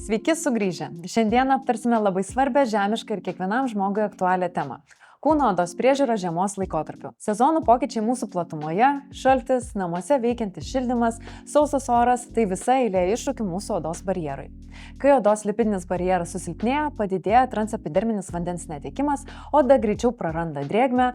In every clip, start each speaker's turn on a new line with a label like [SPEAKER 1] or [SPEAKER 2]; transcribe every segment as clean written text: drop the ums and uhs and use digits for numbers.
[SPEAKER 1] Sveiki sugrįžę. Šiandien aptarsime labai svarbią žemišką ir kiekvienam žmogui aktualią temą. Kūno odos priežiūra žiemos laikotarpiu. Sezonų pokyčiai mūsų platumoje, šaltis, namuose veikiantis šildymas, sausas oras – tai visa eilė iššūkių mūsų odos barjerui. Kai odos lipidinis barjeras susilpnėja, padidėja transepiderminis vandens netekimas, oda greičiau praranda drėgmę,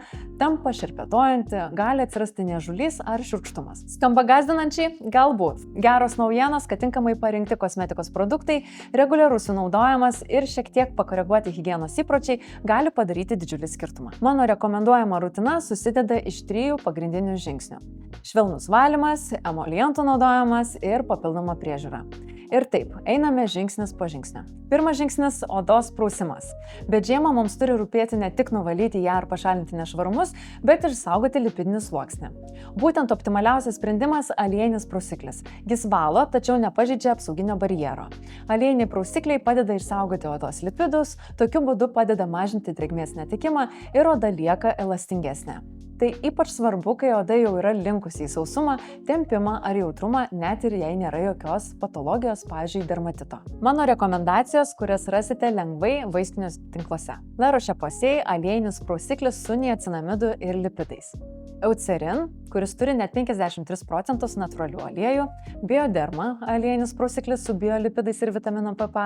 [SPEAKER 1] tampa šerpetojanti, gali atsirasti niežulys ar šiurkštumas. Skamba gąsdinančiai? Galbūt. Geros naujienos, kad tinkamai parinkti kosmetikos produktai, reguliarus jų naudojimas ir šiek tiek pakoreguoti higienos įpročiai gali padaryti didžiulį skirtumą. Mano rekomenduojama rutina susideda iš 3 pagrindinių žingsnių. Švelnus valymas, emolientų naudojimas ir papildoma priežiūra. Ir taip, einame žingsnis po žingsnio. Pirmas žingsnis – odos prausimas. Bet žiemą mums turi rūpėti ne tik nuvalyti ją ar pašalinti nešvarumus, bet ir saugoti lipidinį sluoksnį. Būtent optimaliausias sprendimas – aliejinis prausiklis. Jis valo, tačiau nepažeidžia apsauginio barjero. Aliejiniai prausikliai padeda išsaugoti odos lipidus, tokiu būdu padeda mažinti drėgmės netekimą ir oda lieka elastingesnė. Tai ypač svarbu, kai oda jau yra linkusi į sausumą, tempimą ar jautrumą, net ir jei nėra jokios patologijos, pavyzdžiui, dermatito. Mano rekomendacijos, kurias rasite lengvai vaistiniuose tinkluose. La Roche-Posay aliejinis prausiklis su niacinamidu ir lipidais. Eucerin, kuris turi net 53% natūralių aliejų, Bioderma aliejinis prausiklis su biolipidais ir vitamino PP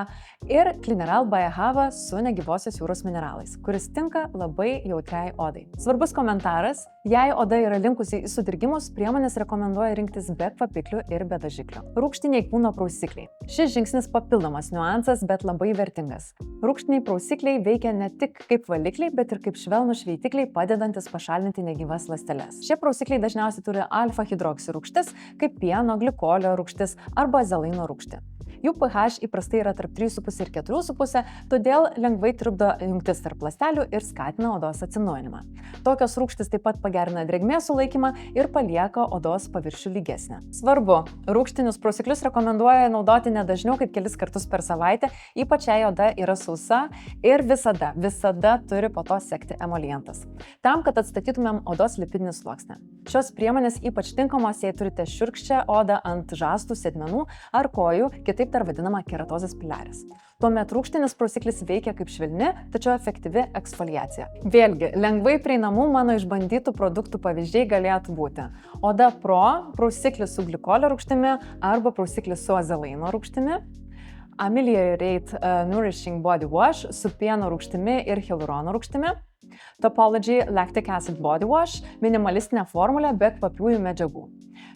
[SPEAKER 1] ir Clineral by Ahava su negyvosios jūros mineralais, kuris tinka labai jautriai odai. Svarbus komentaras: jei oda yra linkusi į sudirgimus, priemonės rekomenduoja rinktis be kvapiklių ir be dažiklių. Rūgštiniai kūno prausikliai. Šis žingsnis papildomas niuansas, bet labai vertingas. Rūgštiniai prausikliai veikia ne tik kaip valikliai, bet ir kaip švelnūs šveitikliai, padedantis pašalinti negyvas ląsteles. Šie prausikliai dažniausiai turi alfa-hidroksirūgštis, kaip pieno, glikolio rūgštis arba azelaino rūgštį. Jų pH įprastai yra tarp 3,5 ir 4,5, todėl lengvai tirpdo jungtis tarp ląstelių ir skatina odos atsinaujinimą. Tokios rūgštys taip pat pagerina drėgmės sulaikymą ir palieka odos paviršių lygesnę. Svarbu, rūgštinius prausiklius rekomenduoja naudoti ne dažniau kaip kelis kartus per savaitę, ypač jei oda yra sausa ir visada turi po to sekti emolientas. Tam, kad atstatytumėm odos lipidinį sluoksnį. Šios priemonės ypač tinkamos, jei turite šiurkščią odą ant žastų, sėdmenų ar kojų, kitaip dar vadinama keratozės piliaris. Tuomet rūgštinis prausiklis veikia kaip švelni, tačiau efektyvi eksfoliacija. Vėlgi, lengvai prieinamų mano išbandytų produktų pavyzdžiai galėtų būti Oda Pro prausiklis su glikolio rūgštimi arba prausiklis su azelaino rūgštimi, Ameliorate Nourishing Body Wash su pieno rūgštimi ir hialurono rūgštimi, Topology Lactic Acid Body Wash – minimalistinė formulė be kvapiųjų medžiagų.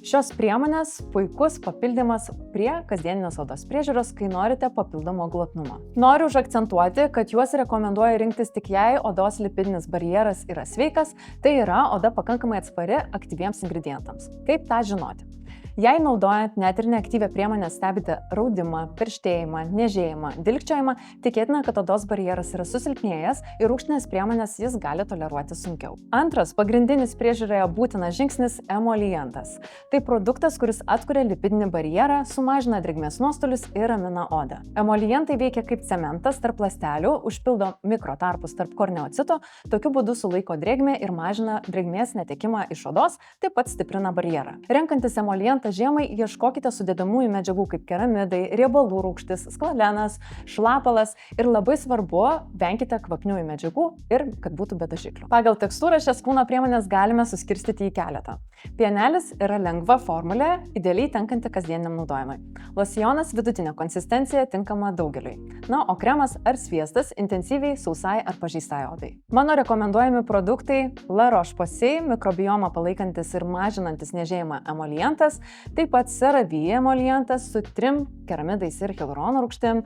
[SPEAKER 1] Šios priemonės puikus papildymas prie kasdieninės odos priežiūros, kai norite papildomo glotnumo. Noriu užakcentuoti, kad juos rekomenduoju rinktis tik jei odos lipidinis barjeras yra sveikas, tai yra oda pakankamai atspari aktyviems ingredientams. Kaip tą žinoti? Jei naudojant net ir neaktyvią priemonę stebite raudimą, perštėjimą, niežėjimą, dilgčiojimą, tikėtina, kad odos barjeras yra susilpnėjęs ir rūgštinės priemonės jis gali toleruoti sunkiau. Antras, pagrindinis priežiūroje būtinas žingsnis – emolientas. Tai produktas, kuris atkuria lipidinį barjerą, sumažina drėgmės nuostolius ir ramina odą. Emolientai veikia kaip cementas tarp ląstelių, užpildo mikrotarpus tarp korneocito, tokiu būdu sulaiko drėgmę ir mažina drėgmės netekimą iš odos, taip pat stiprina barjerą. Renkantis emolientą žiemai ieškokite sudedamųjų medžiagų kaip keramidai, riebalų rūgštis, sklalenas, šlapalas ir labai svarbu, venkite kvapniųjų medžiagų ir kad būtų be dažiklių. Pagal tekstūrą šias kūno priemonės galime suskirstyti į keletą. Pienelis yra lengva formulė, idealiai tenkanti kasdieniam naudojimui. Losjonas vidutinė konsistencija tinkama daugeliui. Na, o kremas ar sviestas intensyviai sausai ar pažeistai odai. Mano rekomenduojami produktai La Roche-Posay mikrobiomą palaikantis ir mažinantis niežėjimą emolientas, taip pat CeraVe emolientas su 3 keramidais ir hialurono rūgštim,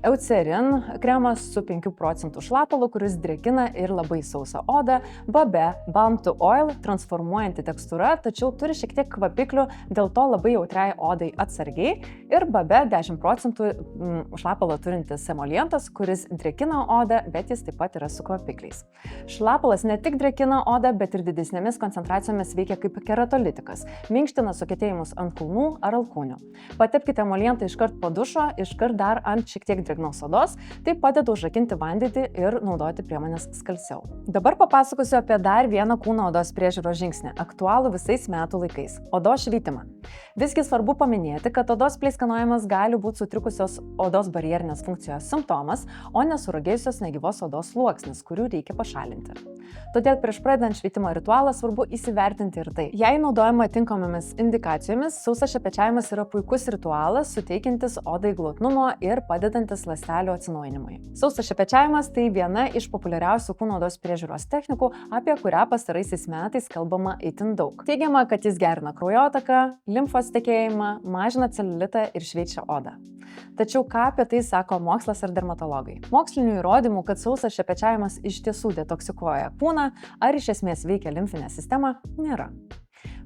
[SPEAKER 1] Eucerin kremas su 5% šlapalu, kuris drėkina ir labai sausą odą, Babe Balm to Oil transformuojanti tekstūra, tačiau turi šiek tiek kvapiklių, dėl to labai jautriai odai atsargiai, ir Babe 10% šlapalo turintis emolientas, kuris drėkina odą, bet jis taip pat yra su kvapikliais. Šlapalas ne tik drėkina odą, bet ir didesnėmis koncentracijomis veikia kaip keratolitikas, minkština sukietėjimus ant kulnų ar alkūnių. Patepkite emolientą iškart po dušo, iškart dar ant šiek tiek drėgnos odos, tai padeda užrakinti vandenį ir naudoti priemonės skalsiau. Dabar papasakosiu apie dar vieną kūno odos priežiūros žingsnį, aktualų visais metų laikais – odos šveitimą. Visgi svarbu paminėti, kad odos pleiskanojimas gali būti sutrikusios odos barjerinės funkcijos simptomas, o nesuragėjusios negyvos odos sluoksnis, kurių reikia pašalinti. Todėl prieš pradedant šveitimo ritualą svarbu įsivertinti ir tai. Jei naudojama tinkamomis indikacijomis, sausas šepečiavimas yra puikus ritualas, suteikiantis odai glotnumo ir padedantis ląstelių atsinaujinimui. Sausas šepečiavimas tai viena iš populiariausių kūno odos priežiūros technikų, apie kurią pastaraisiais metais kalbama itin daug. Teigiama, kad jis gerina kraujotaką, limfos tekėjimą, mažina celiulitą ir šveičia odą. Tačiau ką apie tai sako mokslas ar dermatologai? Mokslinių įrodymų, kad sausas šepečiavimas iš tiesų detoksikuoja kūną ar iš esmės veikia limfinę sistemą, nėra.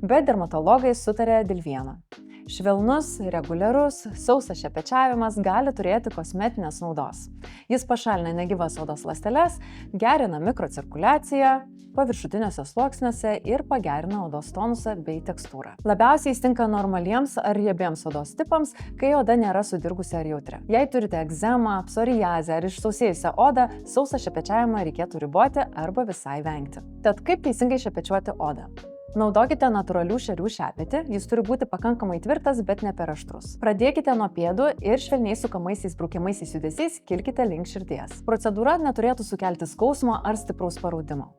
[SPEAKER 1] Bet dermatologai sutarė dėl vieno. Švelnus, reguliarus, sausas šepečiavimas gali turėti kosmetinės naudos. Jis pašalina negyvas odos ląsteles, gerina mikrocirkuliaciją paviršutiniuose sluoksniuose ir pagerina odos tonusą bei tekstūrą. Labiausiai jis tinka normaliems ar riebiems odos tipams, kai oda nėra sudirgusi ar jautri. Jei turite egzemą, psoriazę ar išsausėjusią odą, sausą šepečiavimą reikėtų riboti arba visai vengti. Tad kaip teisingai šepečiuoti odą? Naudokite natūralių šerių šepetį, jis turi būti pakankamai tvirtas, bet ne per aštrus. Pradėkite nuo pėdų ir švelniai sukamaisiais braukiamaisiais judesiais kilkite link širdies. Procedūra neturėtų sukelti skausmo ar stipraus paraudimo.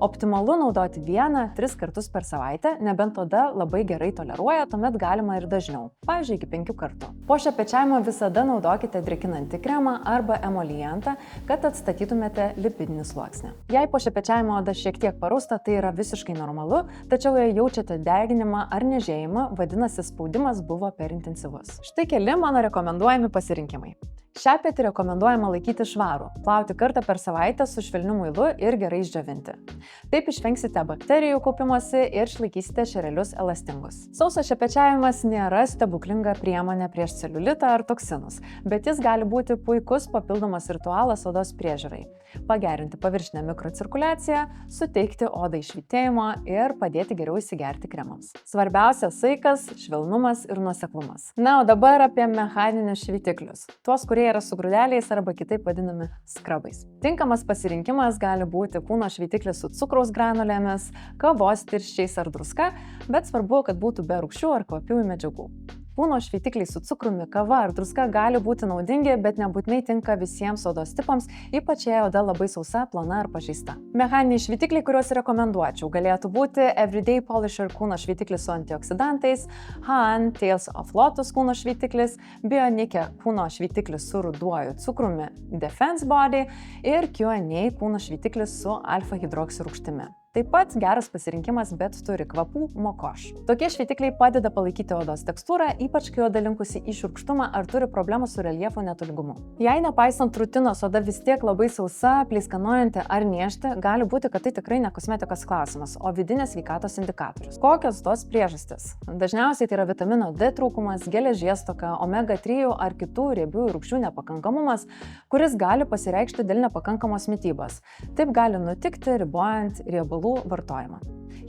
[SPEAKER 1] Optimalu naudoti 1-3 kartus per savaitę, nebent oda labai gerai toleruoja, tuomet galima ir dažniau, pavyzdžiui iki 5 kartų. Po šepečiavimo visada naudokite drėkinantį kremą arba emolientą, kad atstatytumėte lipidinį sluoksnį. Jei po šepečiavimo oda šiek tiek parausta, tai yra visiškai normalu, tačiau jei jaučiate deginimą ar niežėjimą, vadinasi spaudimas buvo per intensyvus. Štai keli mano rekomenduojami pasirinkimai. Šepetį rekomenduojama laikyti švarų, plauti kartą per savaitę su švelniu muilu ir gerai išdžiovinti. Taip išvengsite bakterijų kaupimosi ir išlaikysite šerelius elastingus. Sausas šepečiavimas nėra stebuklinga priemonė prieš celiulitą ar toksinus, bet jis gali būti puikus papildomas ritualas odos priežiūrai, pagerinti paviršinę mikrocirkuliaciją, suteikti odai švytėjimo ir padėti geriau įsigerti kremams. Svarbiausia saikas, švelnumas ir nuoseklumas. Na, o dabar apie mechaninius šveitiklius. Tuos, kurie yra su grūdeliais arba kitaip vadinami skrabais. Tinkamas pasirinkimas gali būti kūno šveitiklis su cukraus granulėmis, kavos tirščiais ar druska, bet svarbu, kad būtų be rūgščių ar kvapiųjų medžiagų. Kūno šveitikliai su cukrumi, kava ar druska gali būti naudingi, bet nebūtinai tinka visiems odos tipams, ypač jei oda labai sausa, plona ar pažeista. Mechaniniai šveitikliai, kuriuos rekomenduočiau, galėtų būti Everyday Polisher kūno šveitiklis su antioksidantais, Han Tales of Lotus kūno šveitiklis, Bionike kūno šveitiklis su ruduoju cukrumi Defense Body ir Q&A kūno šveitiklis su alfa hidroksirūgštimi. Taip pat geras pasirinkimas, bet turi kvapų Mokoš. Tokie šveitikliai padeda palaikyti odos tekstūrą, ypač kai oda linkusi į šiurkštumą ar turi problemų su reljefo netolygumu. Jei nepaisant rutinos oda vis tiek labai sausa, pleiskanojanti ar niežti, gali būti, kad tai tikrai ne kosmetikos klausimas, o vidinės sveikatos indikatorius. Kokios tos priežastys? Dažniausiai tai yra vitamino D trūkumas, geležies stoka, omega 3 ar kitų riebiųjų rūgščių nepakankamumas, kuris gali pasireikšti dėl nepakankamos mitybos. Taip gali nutikti ribojant riebalų vartojimą.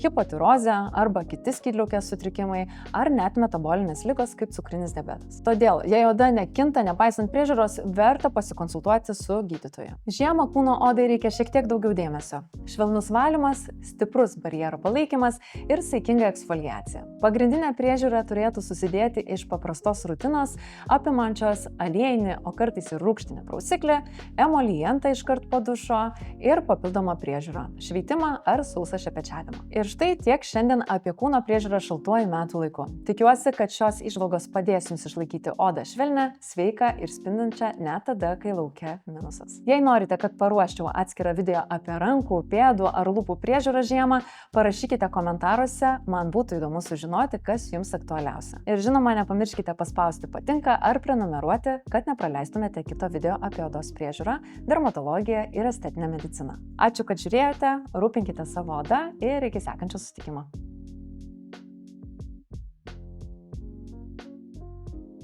[SPEAKER 1] Hipotirozė arba kiti skydliaukės sutrikimai ar net metabolinės ligos kaip cukrinis diabetas. Todėl, jei oda nekinta nepaisant priežiūros, verta pasikonsultuoti su gydytoju. Žiemą kūno odai reikia šiek tiek daugiau dėmesio. Švelnus valymas, stiprus barjero palaikymas ir saikinga eksfoliacija. Pagrindinė priežiūra turėtų susidėti iš paprastos rutinos, apimančios aliejinį, o kartais ir rūgštinį prausiklį, emolientą iškart po dušo ir papildomą priežiūrą, šveitimą ar sausą šepečiavimą. Ir štai tiek šiandien apie kūno priežiūrą šaltuoju metų laiku. Tikiuosi, kad šios įžvalgos padės jums išlaikyti odą švelnią, sveiką ir spindinčią net tada, kai laukia minusas. Jei norite, kad paruoščiau atskirą video apie rankų, pėdų ar lūpų priežiūrą žiemą, parašykite komentaruose, man būtų įdomu sužinoti, kas jums aktualiausia. Ir žinoma, nepamirškite paspausti patinka ar prenumeruoti, kad nepraleistumėte kito video apie odos priežiūrą, dermatologiją ir estetinę mediciną. Ačiū, kad žiūrėjote, rūpinkite savo odą ir iki sekančio susitikimo.